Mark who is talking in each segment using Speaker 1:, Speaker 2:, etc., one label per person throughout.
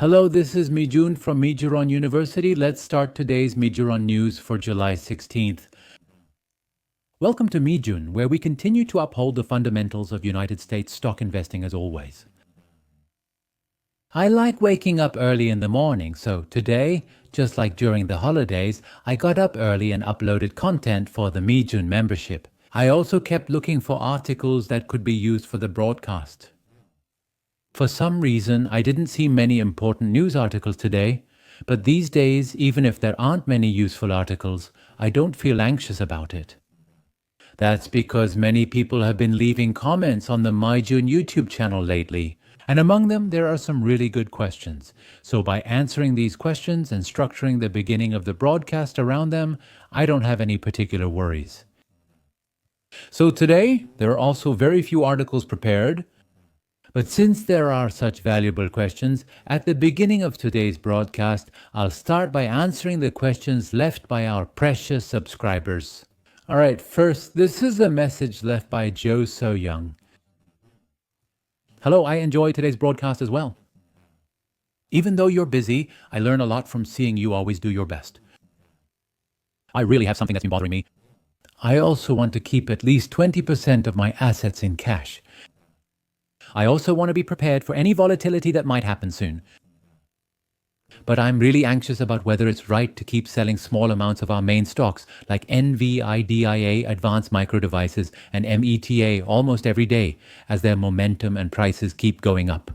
Speaker 1: Hello, this is Mijuron from Mijuron University. Let's start today's Mijuron news for July 16th. Welcome to Mijuron, where we continue to uphold the fundamentals of United States stock investing as always. I like waking up early in the morning, so today, just like during the holidays, I got up early and uploaded content for the Mijuron membership. I also kept looking for articles that could be used for the broadcast. For some reason, I didn't see many important news articles today, but these days, even if there aren't many useful articles, I don't feel anxious about it. That's because many people have been leaving comments on the Mijuron YouTube channel lately, and among them there are some really good questions. So by answering these questions and structuring the beginning of the broadcast around them, I don't have any particular worries. So today, there are also very few articles prepared. But since there are such valuable questions, at the beginning of today's broadcast, I'll start by answering the questions left by our precious subscribers. All right, first, this is a message left by Joe So Young. Hello, I enjoy today's broadcast as well. Even though you're busy, I learn a lot from seeing you always do your best. I really have something that's been bothering me. I also want to keep at least 20% of my assets in cash. I also want to be prepared for any volatility that might happen soon. But I'm really anxious about whether it's right to keep selling small amounts of our main stocks like Nvidia, Advanced Micro Devices, and META almost every day as their momentum and prices keep going up.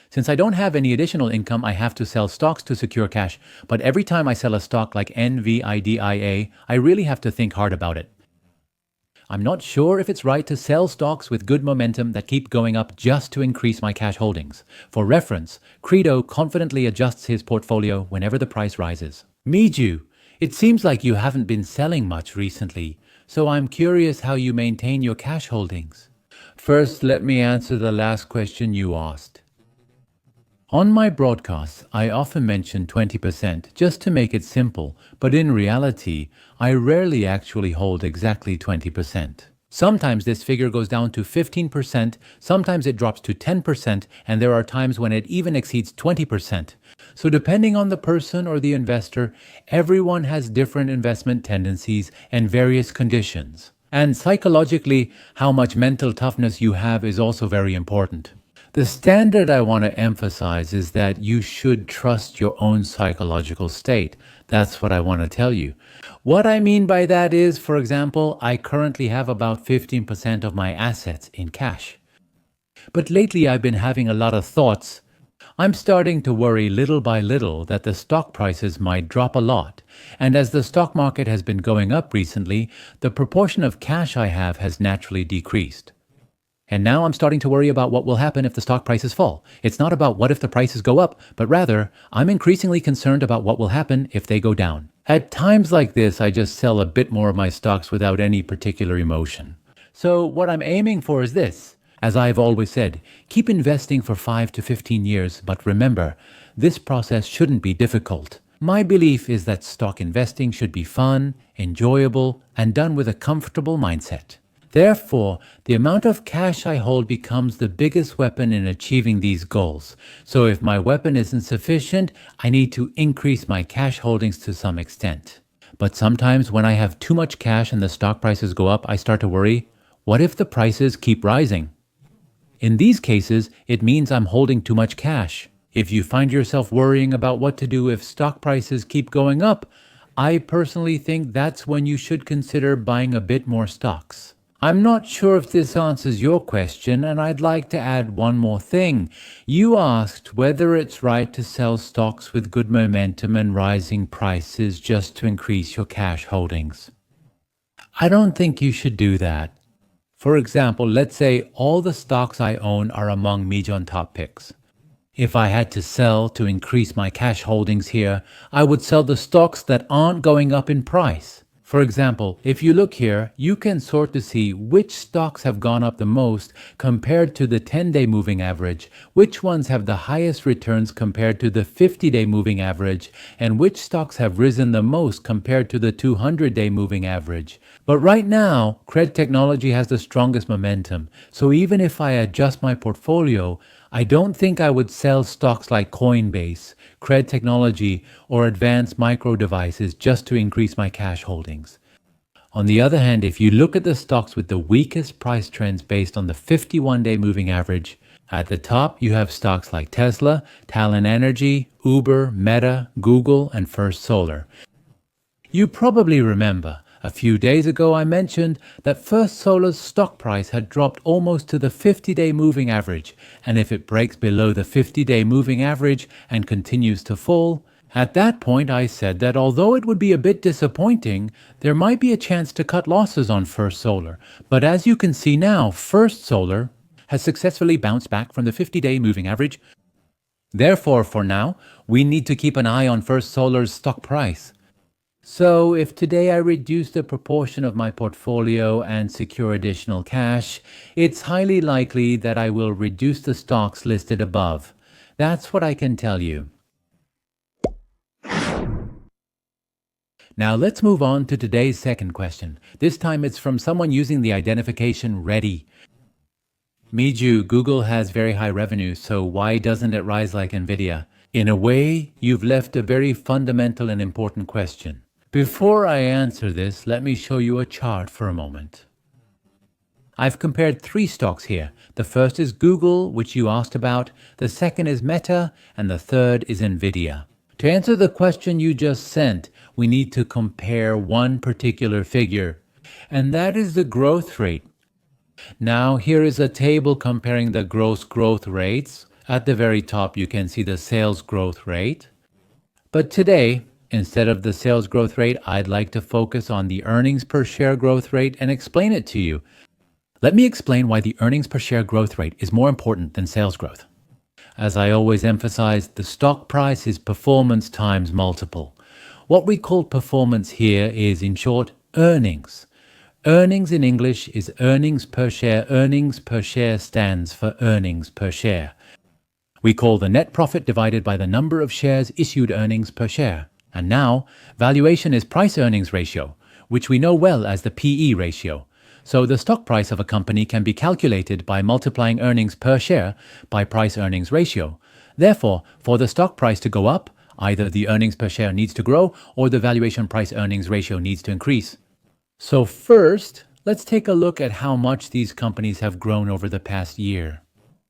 Speaker 1: Since I don't have any additional income, I have to sell stocks to secure cash, but every time I sell a stock like Nvidia, I really have to think hard about it. I'm not sure if it's right to sell stocks with good momentum that keep going up just to increase my cash holdings. For reference, Credo confidently adjusts his portfolio whenever the price rises. Miju, it seems like you haven't been selling much recently, so I'm curious how you maintain your cash holdings. First, let me answer the last question you asked. On my broadcasts, I often mention 20% just to make it simple, but in reality, I rarely actually hold exactly 20%. Sometimes this figure goes down to 15%, sometimes it drops to 10%, and there are times when it even exceeds 20%. So depending on the person or the investor, everyone has different investment tendencies and various conditions. And psychologically, how much mental toughness you have is also very important. The standard I want to emphasize is that you should trust your own psychological state. That's what I want to tell you. What I mean by that is, for example, I currently have about 15% of my assets in cash. But lately I've been having a lot of thoughts. I'm starting to worry little by little that the stock prices might drop a lot. And as the stock market has been going up recently, the proportion of cash I have has naturally decreased. And now I'm starting to worry about what will happen if the stock prices fall. It's not about what if the prices go up, but rather, I'm increasingly concerned about what will happen if they go down. At times like this, I just sell a bit more of my stocks without any particular emotion. So what I'm aiming for is this. As I've always said, keep investing for 5 to 15 years, but remember, this process shouldn't be difficult. My belief is that stock investing should be fun, enjoyable, and done with a comfortable mindset. Therefore, the amount of cash I hold becomes the biggest weapon in achieving these goals. So if my weapon isn't sufficient, I need to increase my cash holdings to some extent. But sometimes when I have too much cash and the stock prices go up, I start to worry, what if the prices keep rising? In these cases, it means I'm holding too much cash. If you find yourself worrying about what to do if stock prices keep going up, I personally think that's when you should consider buying a bit more stocks. I'm not sure if this answers your question, and I'd like to add one more thing. You asked whether it's right to sell stocks with good momentum and rising prices just to increase your cash holdings. I don't think you should do that. For example, let's say all the stocks I own are among Mijuron top picks. If I had to sell to increase my cash holdings here, I would sell the stocks that aren't going up in price. For example, if you look here, you can sort to see which stocks have gone up the most compared to the 10-day moving average, which ones have the highest returns compared to the 50-day moving average, and which stocks have risen the most compared to the 200-day moving average. But right now, Cred Technology has the strongest momentum, so even if I adjust my portfolio, I don't think I would sell stocks like Coinbase, Cred Technology, or Advanced Micro Devices just to increase my cash holdings. On the other hand, if you look at the stocks with the weakest price trends based on the 51-day moving average, at the top you have stocks like Tesla, Talon Energy, Uber, Meta, Google, and First Solar. You probably remember, a few days ago I mentioned that First Solar's stock price had dropped almost to the 50-day moving average, and if it breaks below the 50-day moving average and continues to fall, at that point I said that although it would be a bit disappointing, there might be a chance to cut losses on First Solar. But as you can see now, First Solar has successfully bounced back from the 50-day moving average. Therefore, for now, we need to keep an eye on First Solar's stock price. So if today I reduce the proportion of my portfolio and secure additional cash, it's highly likely that I will reduce the stocks listed above. That's what I can tell you. Now let's move on to today's second question. This time it's from someone using the identification Ready. Miju, Google has very high revenue, so why doesn't it rise like Nvidia? In a way, you've left a very fundamental and important question. Before I answer this, let me show you a chart for a moment. I've compared 3 stocks here. The first is Google, which you asked about, the second is Meta, and the third is Nvidia. To answer the question you just sent, we need to compare one particular figure, and that is the growth rate. Now here is a table comparing the gross growth rates. At the very top you can see the sales growth rate. But today, instead of the sales growth rate, I'd like to focus on the earnings per share growth rate and explain it to you. Let me explain why the earnings per share growth rate is more important than sales growth. As I always emphasize, the stock price is performance times multiple. What we call performance here is, in short, earnings. Earnings in English is earnings per share. Earnings per share stands for earnings per share. We call the net profit divided by the number of shares issued earnings per share. And now, valuation is price-earnings ratio, which we know well as the PE ratio. So the stock price of a company can be calculated by multiplying earnings per share by price-earnings ratio. Therefore, for the stock price to go up, either the earnings per share needs to grow or the valuation price-earnings ratio needs to increase. So first, let's take a look at how much these companies have grown over the past year.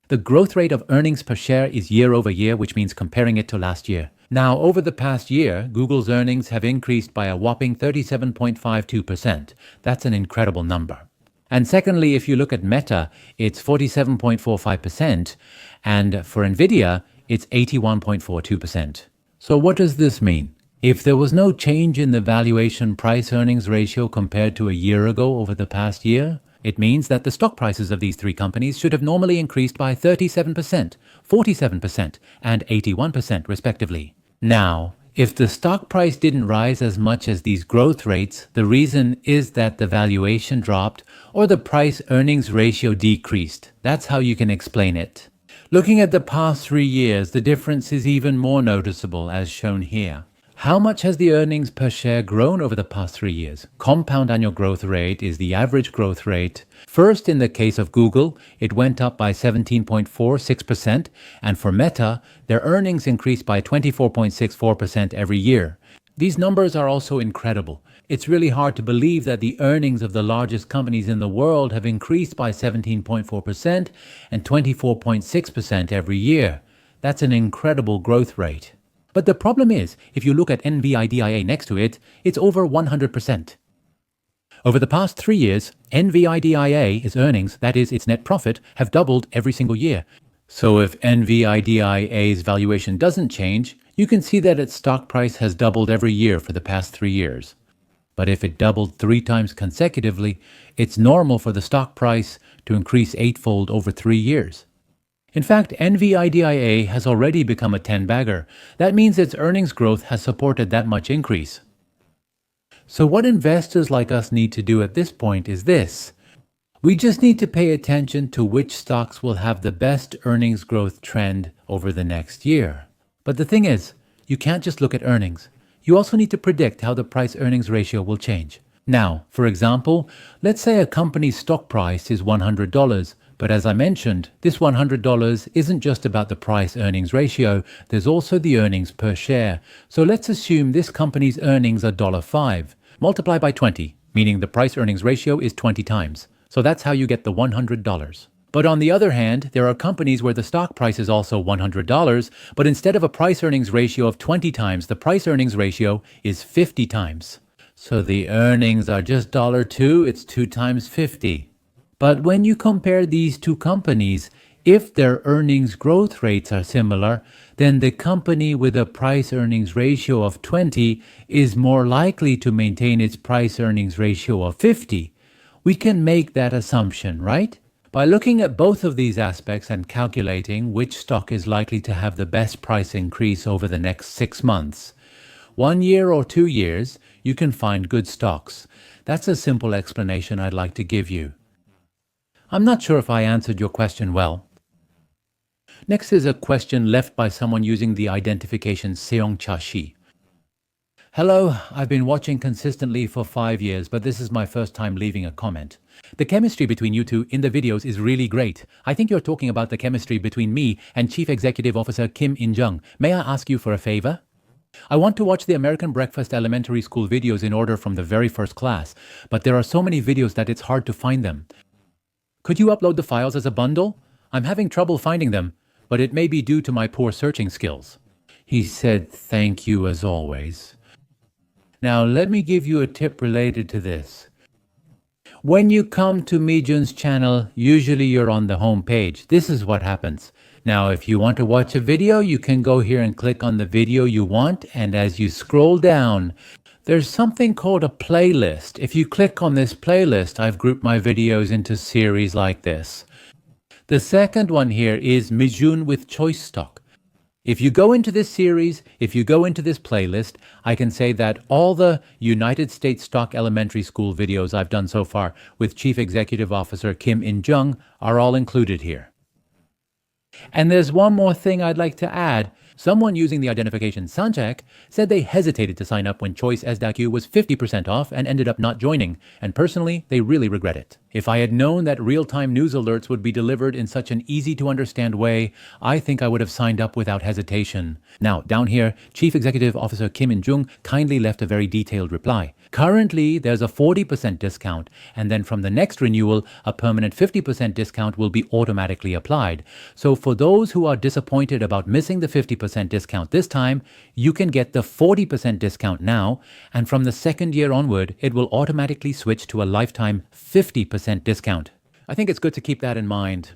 Speaker 1: The growth rate of earnings per share is year over year, which means comparing it to last year. Now, over the past year, Google's earnings have increased by a whopping 37.52%. That's an incredible number. And secondly, if you look at Meta, it's 47.45%, and for Nvidia, it's 81.42%. So what does this mean? If there was no change in the valuation price-earnings ratio compared to a year ago over the past year, it means that the stock prices of these 3 companies should have normally increased by 37%, 47%, and 81% respectively. Now, if the stock price didn't rise as much as these growth rates, the reason is that the valuation dropped or the price-earnings ratio decreased. That's how you can explain it. Looking at the past 3 years, the difference is even more noticeable as shown here. How much has the earnings per share grown over the past 3 years? Compound annual growth rate is the average growth rate. First, in the case of Google, it went up by 17.46%, and for Meta, their earnings increased by 24.64% every year. These numbers are also incredible. It's really hard to believe that the earnings of the largest companies in the world have increased by 17.4% and 24.6% every year. That's an incredible growth rate. But the problem is, if you look at NVIDIA next to it, it's over 100%. Over the past 3 years, NVIDIA's earnings, that is its net profit, have doubled every single year. So if NVIDIA's valuation doesn't change, you can see that its stock price has doubled every year for the past 3 years. But if it doubled 3 times consecutively, it's normal for the stock price to increase 8-fold over 3 years. In fact, NVIDIA has already become a 10-bagger. That means its earnings growth has supported that much increase. So what investors like us need to do at this point is this. We just need to pay attention to which stocks will have the best earnings growth trend over the next year. But the thing is, you can't just look at earnings. You also need to predict how the price-earnings ratio will change. Now, for example, let's say a company's stock price is $100, But as I mentioned, this $100 isn't just about the price-earnings ratio, there's also the earnings per share. So let's assume this company's earnings are $5. Multiply by 20, meaning the price-earnings ratio is 20 times. So that's how you get the $100. But on the other hand, there are companies where the stock price is also $100, but instead of a price-earnings ratio of 20 times, the price-earnings ratio is 50 times. So the earnings are just $2, it's 2 times 50. But when you compare these two companies, if their earnings growth rates are similar, then the company with a price-earnings ratio of 20 is more likely to maintain its price-earnings ratio of 50. We can make that assumption, right? By looking at both of these aspects and calculating which stock is likely to have the best price increase over the next 6 months, 1 year or 2 years, you can find good stocks. That's a simple explanation I'd like to give you. I'm not sure if I answered your question well. Next is a question left by someone using the identification Seongchashi. Hello, I've been watching consistently for 5 years, but this is my first time leaving a comment. The chemistry between you two in the videos is really great. I think you're talking about the chemistry between me and Chief Executive Officer Kim In-jung. May I ask you for a favor? I want to watch the American Breakfast Elementary School videos in order from the very first class, but there are so many videos that it's hard to find them. Could you upload the files as a bundle? I'm having trouble finding them, but it may be due to my poor searching skills. He said thank you as always. Now let me give you a tip related to this. When you come to Mijun's channel, usually you're on the home page. This is what happens. Now if you want to watch a video, you can go here and click on the video you want, and as you scroll down, there's something called a playlist. If you click on this playlist, I've grouped my videos into series like this. The second one here is Mijun with Choice Stock. If you go into this series, if you go into this playlist, I can say that all the United States Stock Elementary School videos I've done so far with Chief Executive Officer Kim In-jung are all included here. And there's one more thing I'd like to add. Someone using the identification Sanjak said they hesitated to sign up when Choice SDAQ was 50% off and ended up not joining, and personally, they really regret it. If I had known that real-time news alerts would be delivered in such an easy-to-understand way, I think I would have signed up without hesitation. Now, down here, Chief Executive Officer Kim In-jung kindly left a very detailed reply. Currently, there's a 40% discount, and then from the next renewal, a permanent 50% discount will be automatically applied. So for those who are disappointed about missing the 50% discount this time, you can get the 40% discount now, and from the second year onward, it will automatically switch to a lifetime 50% discount. I think it's good to keep that in mind.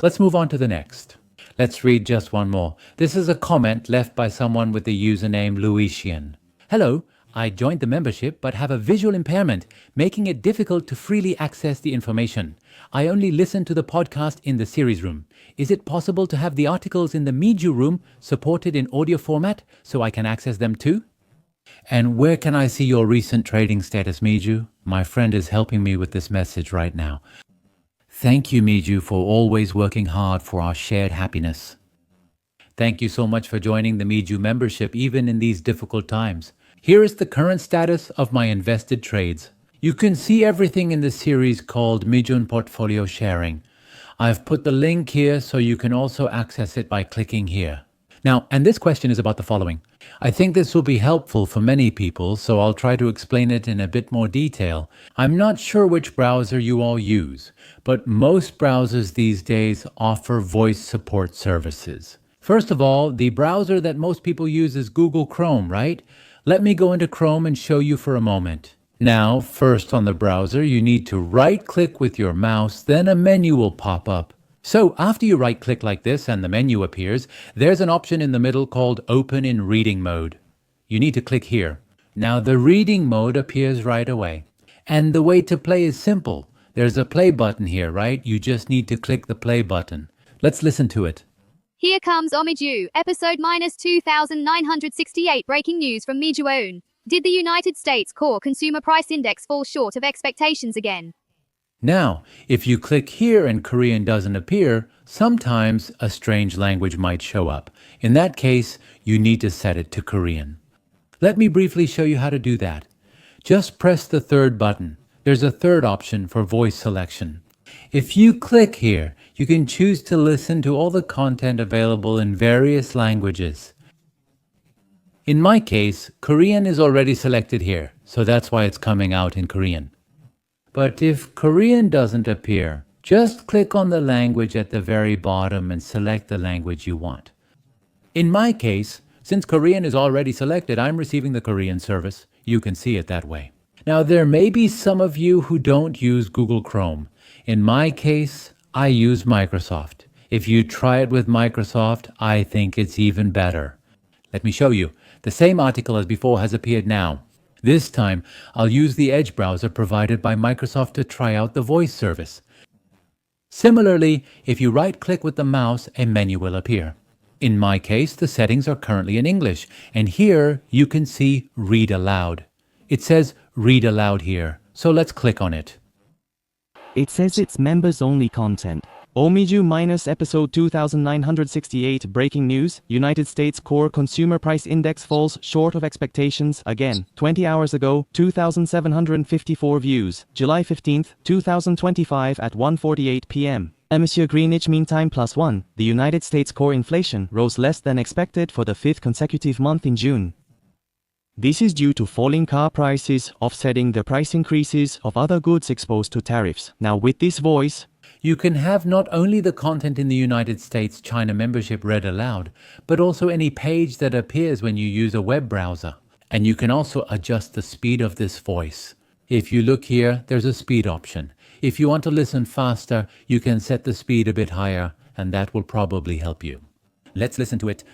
Speaker 1: Let's move on to the next. Let's read just one more. This is a comment left by someone with the username Luisian. Hello, I joined the membership but have a visual impairment, making it difficult to freely access the information. I only listen to the podcast in the series room. Is it possible to have the articles in the Miju room supported in audio format so I can access them too? And where can I see your recent trading status, Miju? My friend is helping me with this message right now. Thank you, Miju, for always working hard for our shared happiness. Thank you so much for joining the Miju membership even in these difficult times. Here is the current status of my invested trades. You can see everything in the series called Mijun Portfolio Sharing. I've put the link here so you can also access it by clicking here. Now, and this question is about the following. I think this will be helpful for many people, so I'll try to explain it in a bit more detail. I'm not sure which browser you all use, but most browsers these days offer voice support services. First of all, the browser that most people use is Google Chrome, right? Let me go into Chrome and show you for a moment. Now, first on the browser, you need to right-click with your mouse, then a menu will pop up. So after you right-click like this and the menu appears, there's an option in the middle called Open in Reading Mode. You need to click here. Now the reading mode appears right away. And the way to play is simple. There's a play button here, right? You just need to click the play button. Let's listen to it.
Speaker 2: Here comes Omiju, episode -2968 breaking news from Mijuron. Did the United States Core Consumer Price Index fall short of expectations again?
Speaker 1: Now, if you click here and Korean doesn't appear, sometimes a strange language might show up. In that case, you need to set it to Korean. Let me briefly show you how to do that. just press the third button. There's a third option for voice selection. If you click here, you can choose to listen to all the content available in various languages. In my case, Korean is already selected here, so that's why it's coming out in Korean. But if Korean doesn't appear, just click on the language at the very bottom and select the language you want. In my case, since Korean is already selected, I'm receiving the Korean service. You can see it that way. Now, there may be some of you who don't use Google Chrome. In my case, I use Microsoft. If you try it with Microsoft, I think it's even better. Let me show you. The same article as before has appeared now. This time, I'll use the Edge browser provided by Microsoft to try out the voice service. Similarly, if you right-click with the mouse, a menu will appear. In my case, the settings are currently in English, and here you can see Read Aloud. It says Read Aloud here, so let's click on it.
Speaker 3: It says it's members-only content. Omiju minus episode 2968 breaking news. United States core consumer price index falls short of expectations again. 20 hours ago, 2,754 views. July 15th, 2025 at 1:48 p.m. Monsieur Greenwich Mean Time +1. The United States core inflation rose less than expected for the fifth consecutive month in June. This is due to falling car prices offsetting the price increases of other goods exposed to tariffs. Now with this voice,
Speaker 1: you can have not only the content in the United States China membership read aloud, but also any page that appears when you use a web browser. And you can also adjust the speed of this voice. If you look here, there's a speed option. If you want to listen faster, you can set the speed a bit higher, and that will probably help you. Let's listen to it.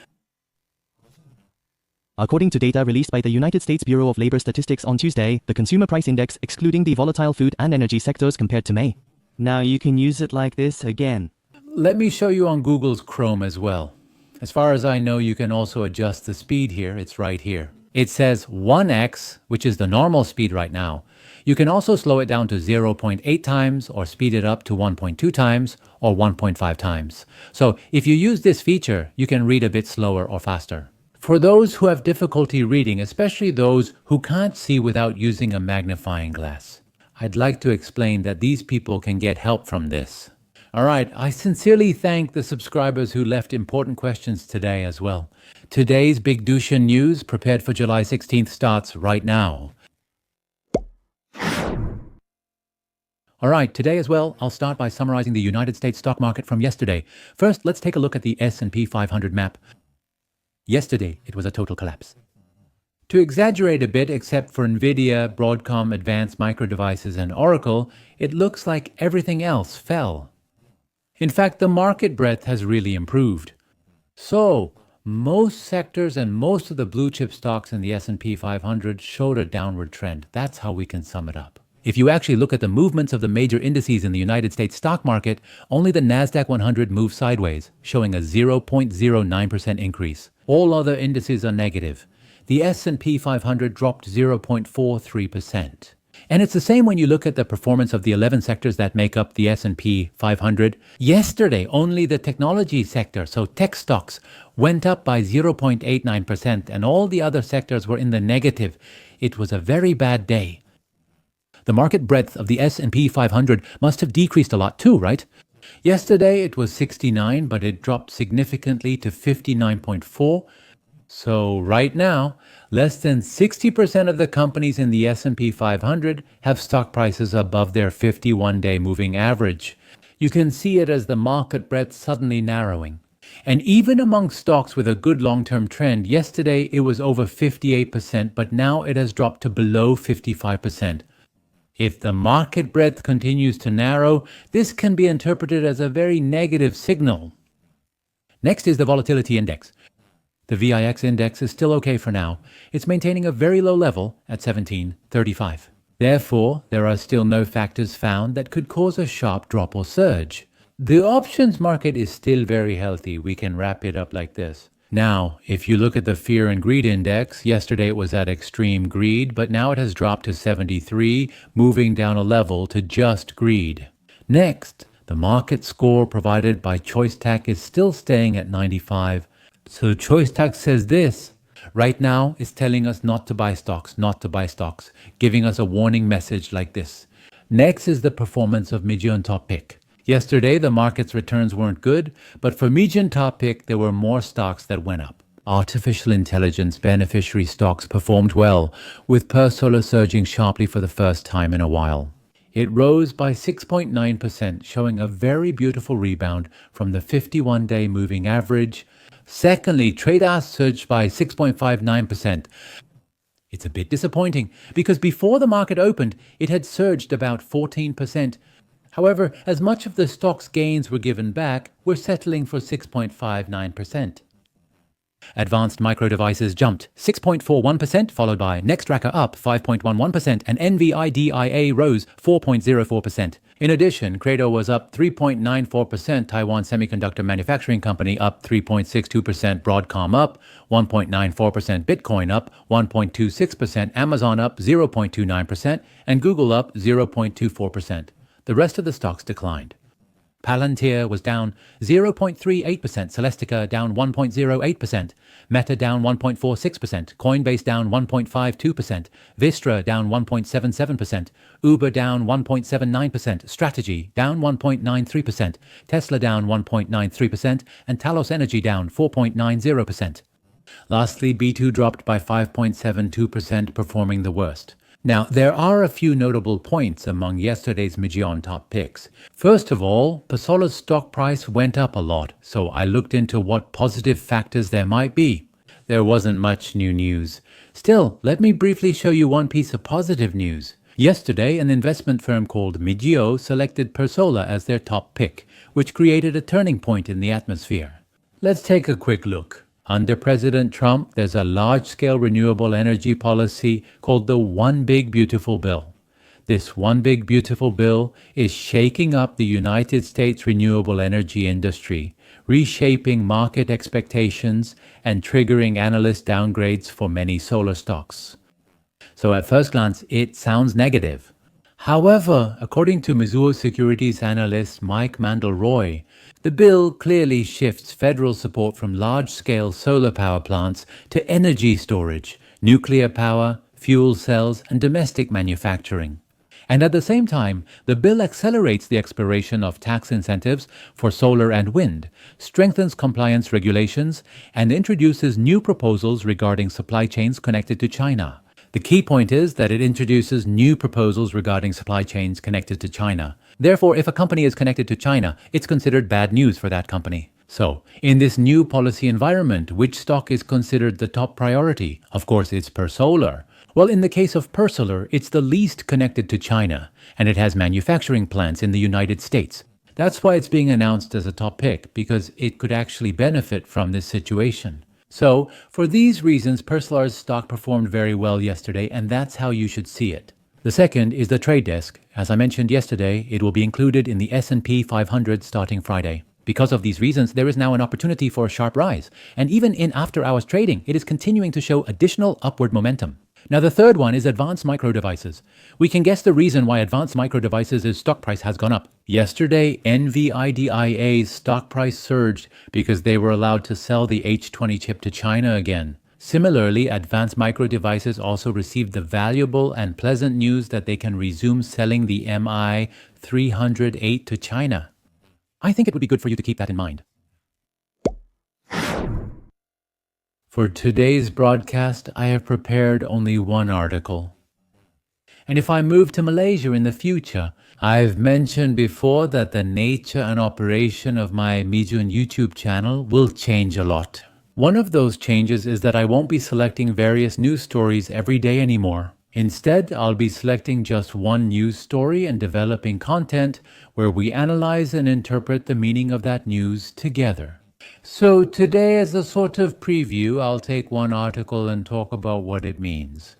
Speaker 3: According to data released by the United States Bureau of Labor Statistics on Tuesday, the consumer price index, excluding the volatile food and energy sectors compared to May. Now you can use it like this again.
Speaker 1: Let me show you on Google's Chrome as well. As far as I know, you can also adjust the speed here. It's right here. It says 1x, which is the normal speed right now. You can also slow it down to 0.8 times or speed it up to 1.2 times or 1.5 times. So if you use this feature, you can read a bit slower or faster. For those who have difficulty reading, especially those who can't see without using a magnifying glass, I'd like to explain that these people can get help from this. All right, I sincerely thank the subscribers who left important questions today as well. Today's Big Dushan News, prepared for July 16th, starts right now. All right, today as well, I'll start by summarizing the United States stock market from yesterday. First, let's take a look at the S&P 500 map. Yesterday, it was a total collapse. To exaggerate a bit, except for Nvidia, Broadcom, Advanced Micro Devices, and Oracle, it looks like everything else fell. In fact, the market breadth has really improved. So, most sectors and most of the blue chip stocks in the S&P 500 showed a downward trend. That's how we can sum it up. If you actually look at the movements of the major indices in the United States stock market, only the NASDAQ 100 moved sideways, showing a 0.09% increase. All other indices are negative. The S&P 500 dropped 0.43%. And it's the same when you look at the performance of the 11 sectors that make up the S&P 500. Yesterday, only the technology sector, so tech stocks, went up by 0.89%, and all the other sectors were in the negative. It was a very bad day. The market breadth of the S&P 500 must have decreased a lot too, right? Yesterday it was 69, but it dropped significantly to 59.4. So right now, less than 60% of the companies in the S&P 500 have stock prices above their 51-day moving average. You can see it as the market breadth suddenly narrowing. And even among stocks with a good long-term trend, yesterday it was over 58%, but now it has dropped to below 55%. If the market breadth continues to narrow, this can be interpreted as a very negative signal. Next is the volatility index. The VIX index is still okay for now. It's maintaining a very low level at 1735. Therefore, there are still no factors found that could cause a sharp drop or surge. The options market is still very healthy. We can wrap it up like this. Now, if you look at the fear and greed index, yesterday it was at extreme greed, but now it has dropped to 73, moving down a level to just greed. Next, the market score provided by ChoiceTac is still staying at 95. So ChoiceTac says this: Right now, it's telling us not to buy stocks, not to buy stocks, giving us a warning message like this. Next is the performance of Mijuron Top Pick. Yesterday, the market's returns weren't good, but for Mijuron Top Pick, there were more stocks that went up. Artificial intelligence beneficiary stocks performed well, with Solar surging sharply for the first time in a while. It rose by 6.9%, showing a very beautiful rebound from the 51-day moving average. Secondly, TradeAsk surged by 6.59%. It's a bit disappointing because before the market opened, it had surged about 14%. However, as much of the stock's gains were given back, we're settling for 6.59%. Advanced Micro Devices jumped 6.41%, followed by Nextracker up 5.11%, and Nvidia rose 4.04%. In addition, Credo was up 3.94%, Taiwan Semiconductor Manufacturing Company up 3.62%, Broadcom up 1.94%, Bitcoin up 1.26%, Amazon up 0.29%, and Google up 0.24%. The rest of the stocks declined. Palantir was down 0.38%, Celestica down 1.08%, Meta down 1.46%, Coinbase down 1.52%, Vistra down 1.77%, Uber down 1.79%, Strategy down 1.93%, Tesla down 1.93%, and Talos Energy down 4.90%. Lastly, B2 dropped by 5.72%, performing the worst. Now, there are a few notable points among yesterday's Mijuron top picks. First of all, Sola's stock price went up a lot, so I looked into what positive factors there might be. There wasn't much new news. Still, let me briefly show you one piece of positive news. Yesterday, an investment firm called Mijuron selected Solar as their top pick, which created a turning point in the atmosphere. Let's take a quick look. Under President Trump, there's a large-scale renewable energy policy called the One Big Beautiful Bill. This One Big Beautiful Bill is shaking up the United States renewable energy industry, reshaping market expectations and triggering analyst downgrades for many solar stocks. So at first glance, it sounds negative. However, according to Mizuho Securities analyst Mike Mandelroy, the bill clearly shifts federal support from large-scale solar power plants to energy storage, nuclear power, fuel cells, and domestic manufacturing. And at the same time, the bill accelerates the expiration of tax incentives for solar and wind, strengthens compliance regulations, and introduces new proposals regarding supply chains connected to China. The key point is that it introduces new proposals regarding supply chains connected to China. Therefore, if a company is connected to China, it's considered bad news for that company. So, in this new policy environment, which stock is considered the top priority? Of course, it's Solar. Well, in the case of Solar, it's the least connected to China, and it has manufacturing plants in the United States. That's why it's being announced as a top pick, because it could actually benefit from this situation. So, for these reasons, Solar's stock performed very well yesterday, and that's how you should see it. The second is the trade desk. As I mentioned yesterday, it will be included in the S&P 500 starting Friday. Because of these reasons, there is now an opportunity for a sharp rise. And even in after-hours trading, it is continuing to show additional upward momentum. Now, the third one is Advanced Micro Devices. We can guess the reason why Advanced Micro Devices' stock price has gone up. Yesterday, Nvidia's stock price surged because they were allowed to sell the H20 chip to China again. Similarly, Advanced Micro Devices also received the valuable and pleasant news that they can resume selling the MI308 to China. I think it would be good for you to keep that in mind. For today's broadcast, I have prepared only one article. And if I move to Malaysia in the future, I've mentioned before that the nature and operation of my Mijuron YouTube channel will change a lot. One of those changes is that I won't be selecting various news stories every day anymore. Instead, I'll be selecting just one news story and developing content where we analyze and interpret the meaning of that news together. So today, as a sort of preview, I'll take one article and talk about what it means.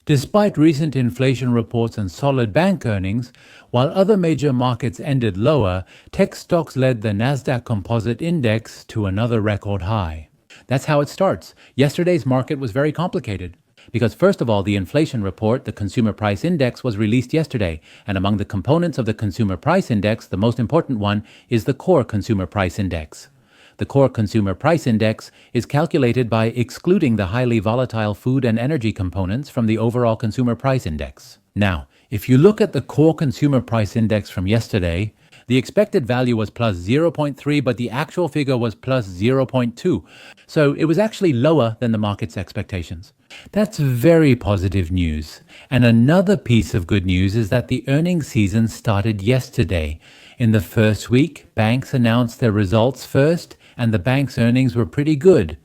Speaker 1: Despite recent inflation reports and solid bank earnings, while other major markets ended lower, tech stocks led the Nasdaq Composite Index to another record high. That's how it starts. Yesterday's market was very complicated. Because first of all, the inflation report, the Consumer Price Index, was released yesterday, and among the components of the Consumer Price Index, the most important one is the Core Consumer Price Index. The core consumer price index is calculated by excluding the highly volatile food and energy components from the overall consumer price index. Now, if you look at the core consumer price index from yesterday, the expected value was plus 0.3, but the actual figure was plus 0.2. So it was actually lower than the market's expectations. That's very positive news. And another piece of good news is that the earnings season started yesterday. In the first week, banks announced their results first, and the banks' earnings were pretty good.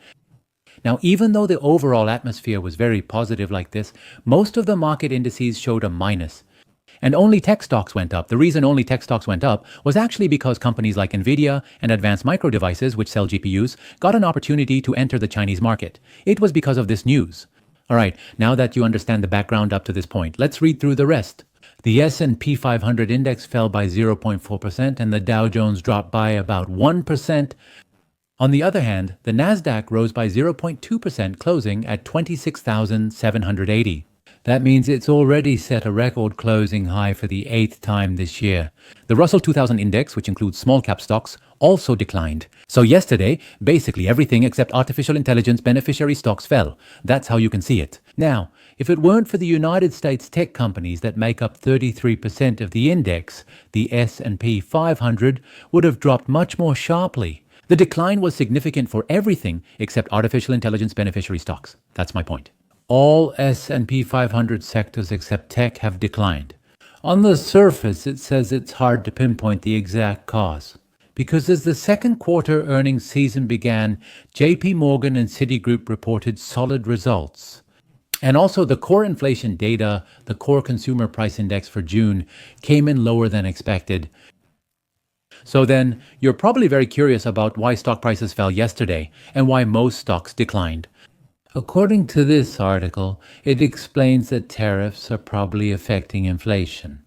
Speaker 1: Now, even though the overall atmosphere was very positive like this, most of the market indices showed a minus. And only tech stocks went up. The reason only tech stocks went up was actually because companies like Nvidia and Advanced Micro Devices, which sell GPUs, got an opportunity to enter the Chinese market. It was because of this news. All right, now that you understand the background up to this point, let's read through the rest. The S&P 500 index fell by 0.4% and the Dow Jones dropped by about 1%. On the other hand, the Nasdaq rose by 0.2%, closing at 26,780. That means it's already set a record closing high for the 8th time this year. The Russell 2000 index, which includes small cap stocks, also declined. So yesterday, basically everything except artificial intelligence beneficiary stocks fell. That's how you can see it. Now, if it weren't for the United States tech companies that make up 33% of the index, the S&P 500 would have dropped much more sharply. The decline was significant for everything except artificial intelligence beneficiary stocks. That's my point. All S&P 500 sectors except tech have declined. On the surface, it says it's hard to pinpoint the exact cause. Because as the second quarter earnings season began, JP Morgan and Citigroup reported solid results. And also the core inflation data, the core consumer price index for June, came in lower than expected. So then, you're probably very curious about why stock prices fell yesterday and why most stocks declined. According to this article, it explains that tariffs are probably affecting inflation.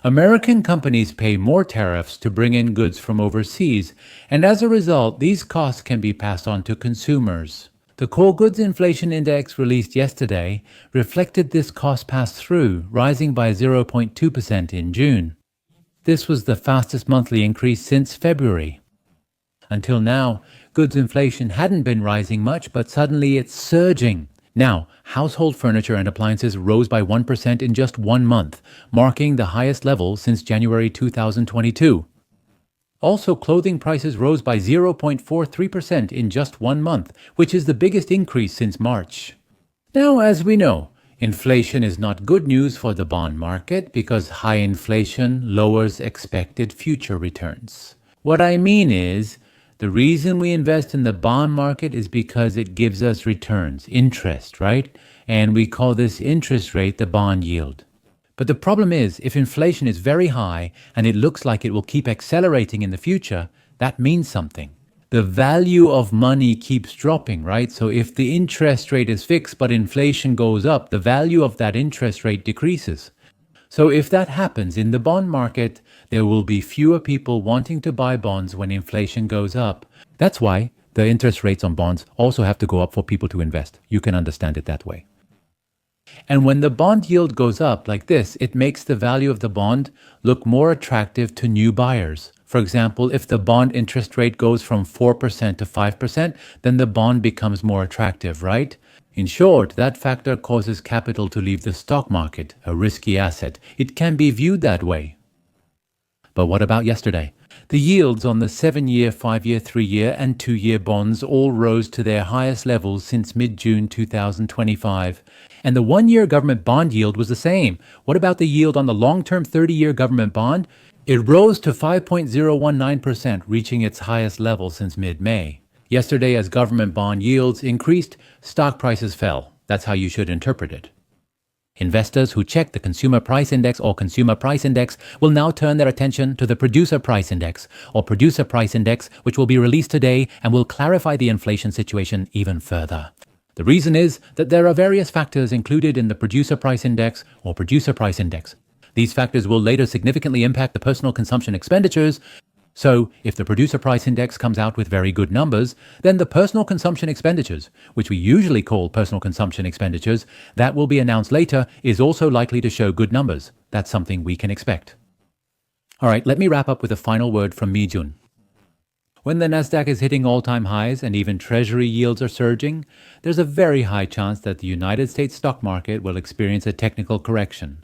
Speaker 1: American companies pay more tariffs to bring in goods from overseas, and as a result, these costs can be passed on to consumers. The Core Goods Inflation Index released yesterday reflected this cost pass-through, rising by 0.2% in June. This was the fastest monthly increase since February. Until now, goods inflation hadn't been rising much, but suddenly it's surging. Now, household furniture and appliances rose by 1% in just 1 month, marking the highest level since January 2022. Also, clothing prices rose by 0.43% in just 1 month, which is the biggest increase since March. Now, as we know, inflation is not good news for the bond market because high inflation lowers expected future returns. What I mean is, the reason we invest in the bond market is because it gives us returns, interest, right? And we call this interest rate the bond yield. But the problem is, if inflation is very high and it looks like it will keep accelerating in the future, that means something. The value of money keeps dropping, right? So if the interest rate is fixed but inflation goes up, the value of that interest rate decreases. So if that happens in the bond market, there will be fewer people wanting to buy bonds when inflation goes up. That's why the interest rates on bonds also have to go up for people to invest. You can understand it that way. And when the bond yield goes up like this, it makes the value of the bond look more attractive to new buyers. For example, if the bond interest rate goes from 4% to 5%, then the bond becomes more attractive, right? In short, that factor causes capital to leave the stock market, a risky asset. It can be viewed that way. But what about yesterday? The yields on the 7-year, 5-year, 3-year, and 2-year bonds all rose to their highest levels since mid-June 2025. And the 1-year government bond yield was the same. What about the yield on the long-term 30-year government bond? It rose to 5.019%, reaching its highest level since mid-May. Yesterday, as government bond yields increased, stock prices fell. That's how you should interpret it. Investors who check the Consumer Price Index or Consumer Price Index will now turn their attention to the Producer Price Index or Producer Price Index, which will be released today and will clarify the inflation situation even further. The reason is that there are various factors included in the Producer Price Index or Producer Price Index. These factors will later significantly impact the personal consumption expenditures. So, if the Producer Price Index comes out with very good numbers, then the personal consumption expenditures, which we usually call personal consumption expenditures, that will be announced later, is also likely to show good numbers. That's something we can expect. All right, let me wrap up with a final word from Mijuron. When the Nasdaq is hitting all-time highs and even Treasury yields are surging, there's a very high chance that the United States stock market will experience a technical correction.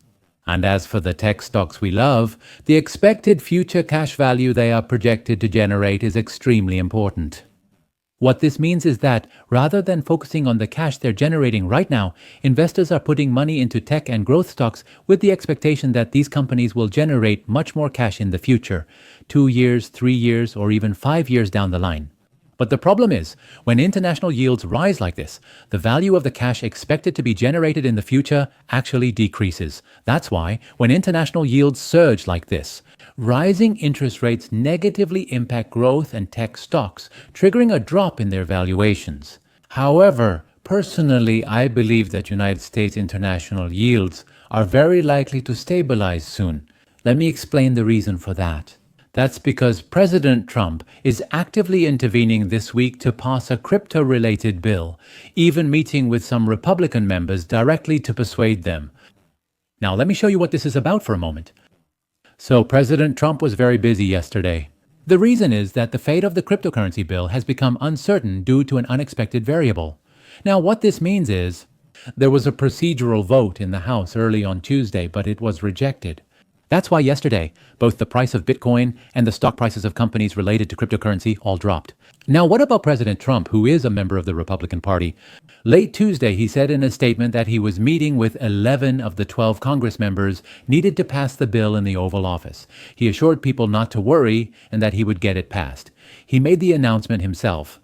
Speaker 1: And as for the tech stocks we love, the expected future cash value they are projected to generate is extremely important. What this means is that, rather than focusing on the cash they're generating right now, investors are putting money into tech and growth stocks with the expectation that these companies will generate much more cash in the future, 2 years, 3 years, or even 5 years down the line. But the problem is, when international yields rise like this, the value of the cash expected to be generated in the future actually decreases. That's why, when international yields surge like this, rising interest rates negatively impact growth and tech stocks, triggering a drop in their valuations. However, personally, I believe that United States international yields are very likely to stabilize soon. Let me explain the reason for that. That's because President Trump is actively intervening this week to pass a crypto-related bill, even meeting with some Republican members directly to persuade them. Now, let me show you what this is about for a moment. So, President Trump was very busy yesterday. The reason is that the fate of the cryptocurrency bill has become uncertain due to an unexpected variable. Now, what this means is, there was a procedural vote in the House early on Tuesday, but it was rejected. That's why yesterday, both the price of Bitcoin and the stock prices of companies related to cryptocurrency all dropped. Now, what about President Trump, who is a member of the Republican Party? Late Tuesday, he said in a statement that he was meeting with 11 of the 12 Congress members needed to pass the bill in the Oval Office. He assured people not to worry and that he would get it passed. He made the announcement himself.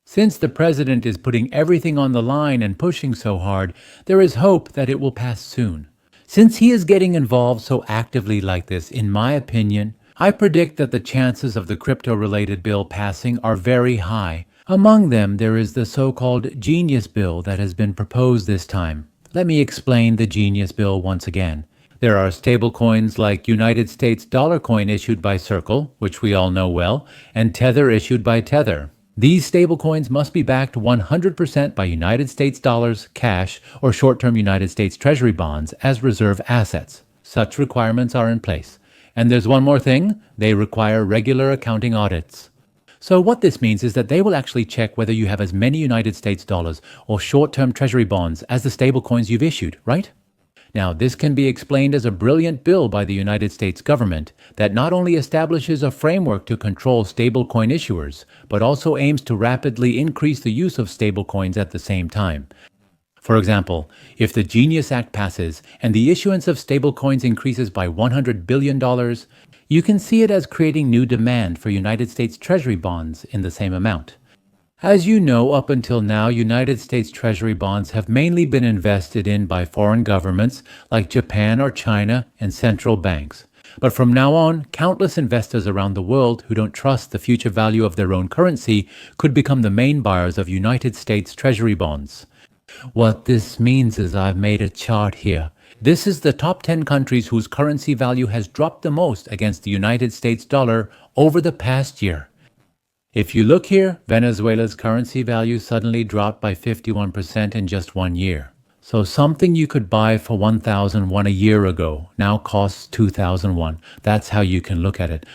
Speaker 1: Since the president is putting everything on the line and pushing so hard, there is hope that it will pass soon. Since he is getting involved so actively like this, in my opinion, I predict that the chances of the crypto-related bill passing are very high. Among them, there is the so-called Genius Bill that has been proposed this time. Let me explain the Genius Bill once again. There are stablecoins like United States dollar coin issued by Circle, which we all know well, and Tether issued by Tether. These stablecoins must be backed 100% by United States dollars, cash, or short-term United States Treasury bonds as reserve assets. Such requirements are in place. And there's one more thing, they require regular accounting audits. So what this means is that they will actually check whether you have as many United States dollars or short-term Treasury bonds as the stablecoins you've issued, right? Now, this can be explained as a brilliant bill by the United States government that not only establishes a framework to control stablecoin issuers, but also aims to rapidly increase the use of stablecoins at the same time. For example, if the Genius Act passes and the issuance of stablecoins increases by $100 billion, you can see it as creating new demand for United States Treasury bonds in the same amount. As you know, up until now, United States Treasury bonds have mainly been invested in by foreign governments like Japan or China and central banks. But from now on, countless investors around the world who don't trust the future value of their own currency could become the main buyers of United States Treasury bonds. What this means is I've made a chart here. This is the top 10 countries whose currency value has dropped the most against the United States dollar over the past year. If you look here, Venezuela's currency value suddenly dropped by 51% in just 1 year. So something you could buy for 1,001 a year ago now costs 2,001. That's how you can look at it.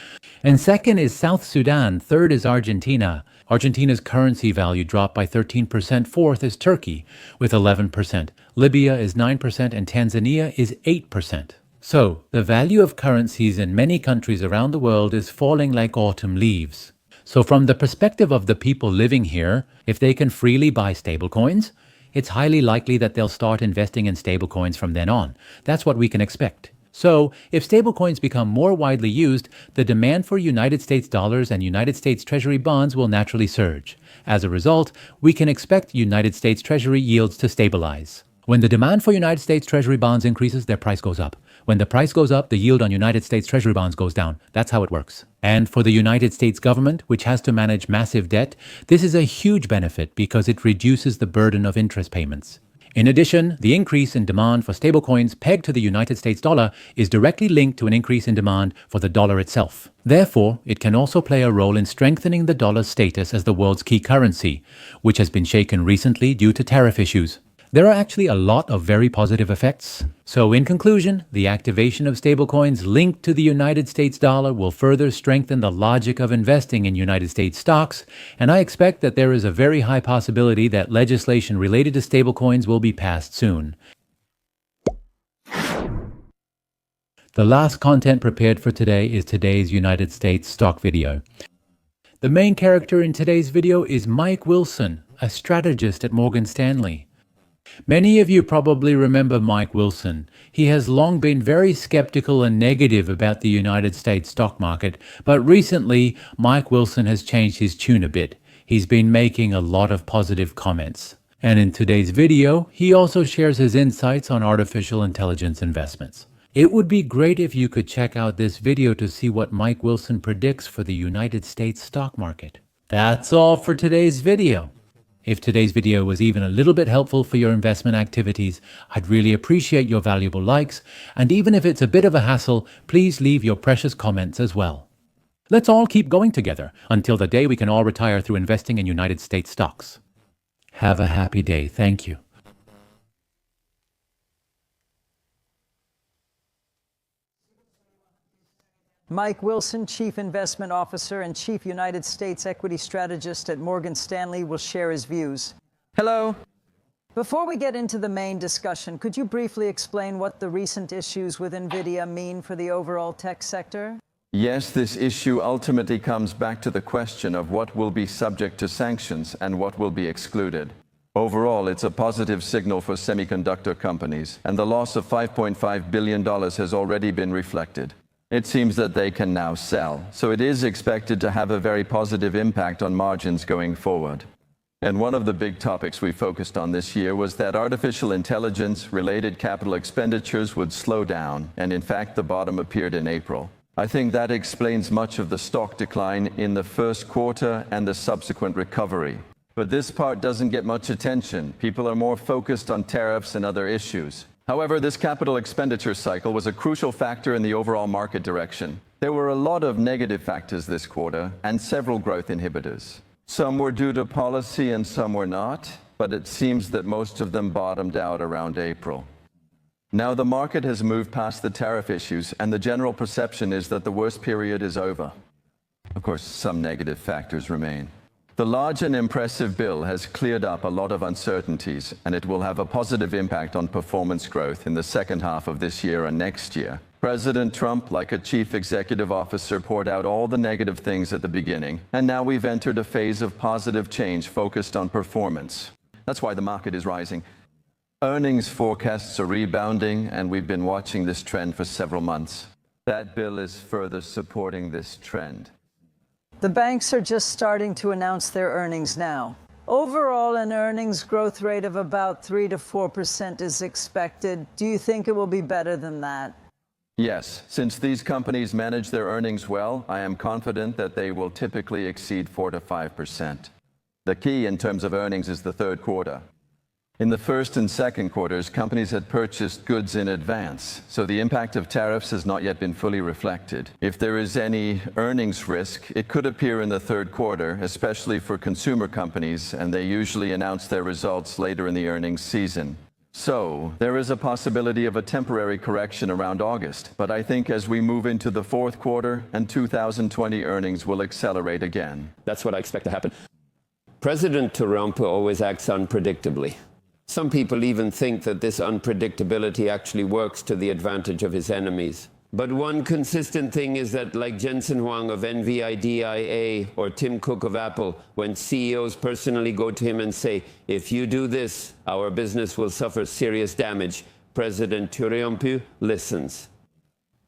Speaker 1: And second is South Sudan. Third is Argentina. Argentina's currency value dropped by 13%. Fourth is Turkey with 11%. Libya is 9% and Tanzania is 8%. So the value of currencies in many countries around the world is falling like autumn leaves. So from the perspective of the people living here, if they can freely buy stablecoins, it's highly likely that they'll start investing in stablecoins from then on. That's what we can expect. So if stablecoins become more widely used, the demand for United States dollars and United States Treasury bonds will naturally surge. As a result, we can expect United States Treasury yields to stabilize. When the demand for United States Treasury bonds increases, their price goes up. When the price goes up, the yield on United States Treasury bonds goes down. That's how it works. And for the United States government, which has to manage massive debt, this is a huge benefit because it reduces the burden of interest payments. In addition, the increase in demand for stablecoins pegged to the United States dollar is directly linked to an increase in demand for the dollar itself. Therefore, it can also play a role in strengthening the dollar's status as the world's key currency, which has been shaken recently due to tariff issues. There are actually a lot of very positive effects. So in conclusion, the activation of stablecoins linked to the United States dollar will further strengthen the logic of investing in United States stocks, and I expect that there is a very high possibility that legislation related to stablecoins will be passed soon. The last content prepared for today is today's United States stock video. The main character in today's video is Mike Wilson, a strategist at Morgan Stanley. Many of you probably remember Mike Wilson. He has long been very skeptical and negative about the United States stock market, but recently Mike Wilson has changed his tune a bit. He's been making a lot of positive comments. And in today's video, he also shares his insights on artificial intelligence investments. It would be great if you could check out this video to see what Mike Wilson predicts for the United States stock market. That's all for today's video. If today's video was even a little bit helpful for your investment activities, I'd really appreciate your valuable likes, and even if it's a bit of a hassle, please leave your precious comments as well. Let's all keep going together until the day we can all retire through investing in United States stocks. Have a happy day. Thank you.
Speaker 4: Mike Wilson, Chief Investment Officer and Chief United States Equity Strategist at Morgan Stanley, will share his views.
Speaker 5: Hello.
Speaker 4: Before we get into the main discussion, could you briefly explain what the recent issues with Nvidia mean for the overall tech sector?
Speaker 5: Yes, this issue ultimately comes back to the question of what will be subject to sanctions and what will be excluded. Overall, it's a positive signal for semiconductor companies, and the loss of $5.5 billion has already been reflected. It seems that they can now sell, so it is expected to have a very positive impact on margins going forward. And one of the big topics we focused on this year was that artificial intelligence-related capital expenditures would slow down, and in fact the bottom appeared in April. I think that explains much of the stock decline in the first quarter and the subsequent recovery. But this part doesn't get much attention. People are more focused on tariffs and other issues. However, this capital expenditure cycle was a crucial factor in the overall market direction. There were a lot of negative factors this quarter and several growth inhibitors. Some were due to policy and some were not, but it seems that most of them bottomed out around April. Now the market has moved past the tariff issues, and the general perception is that the worst period is over. Of course, some negative factors remain. The large and impressive bill has cleared up a lot of uncertainties, and it will have a positive impact on performance growth in the second half of this year and next year. President Trump, like a chief executive officer, poured out all the negative things at the beginning, and now we've entered a phase of positive change focused on performance. That's why the market is rising. Earnings forecasts are rebounding, and we've been watching this trend for several months. That bill is further supporting this trend.
Speaker 4: The banks are just starting to announce their earnings now. Overall, an earnings growth rate of about 3 to 4% is expected. Do you think it will be better than that?
Speaker 5: Yes, since these companies manage their earnings well, I am confident that they will typically exceed 4 to 5%. The key in terms of earnings is the third quarter. In the first and second quarters, companies had purchased goods in advance, so the impact of tariffs has not yet been fully reflected. If there is any earnings risk, it could appear in the third quarter, especially for consumer companies, and they usually announce their results later in the earnings season. So, there is a possibility of a temporary correction around August, but I think as we move into the fourth quarter and 2020 earnings will accelerate again.
Speaker 6: That's what I expect to happen. President Trump always acts unpredictably. Some people even think that this unpredictability actually works to the advantage of his enemies. But one consistent thing is that, like Jensen Huang of Nvidia or Tim Cook of Apple, when CEOs personally go to him and say, if you do this, our business will suffer serious damage, President Trump listens.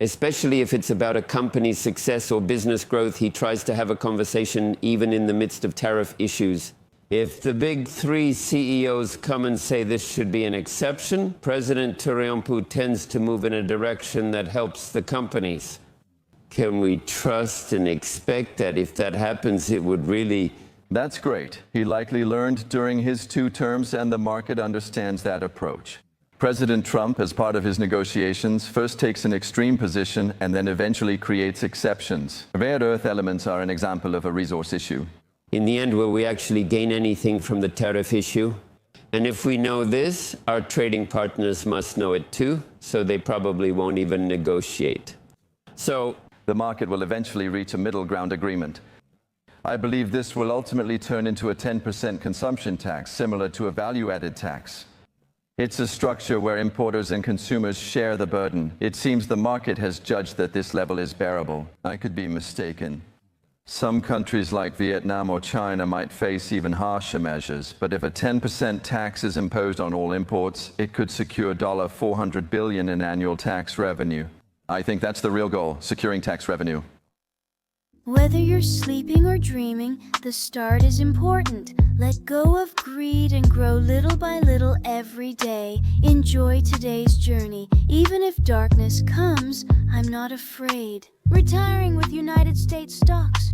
Speaker 6: Especially if it's about a company's success or business growth, he tries to have a conversation even in the midst of tariff issues. If the big three CEOs come and say this should be an exception, President Trump tends to move in a direction that helps the companies. Can we trust and expect that if that happens, it would really...
Speaker 5: That's great. He likely learned during his 2 terms, and the market understands that approach. President Trump, as part of his negotiations, first takes an extreme position and then eventually creates exceptions. Rare earth elements are an example of a resource issue.
Speaker 6: In the end, will we actually gain anything from the tariff issue? And if we know this, our trading partners must know it too, so they probably won't even negotiate. So
Speaker 5: The market will eventually reach a middle ground agreement. I believe this will ultimately turn into a 10% consumption tax, similar to a value-added tax. It's a structure where importers and consumers share the burden. It seems the market has judged that this level is bearable. I could be mistaken. Some countries like Vietnam or China might face even harsher measures, but if a 10% tax is imposed on all imports, it could secure $400 billion in annual tax revenue. I think that's the real goal, securing tax revenue.
Speaker 7: Whether you're sleeping or dreaming, the start is important. Let go of greed and grow little by little every day. Enjoy today's journey. Even if darkness comes, I'm not afraid. Retiring with United States stocks.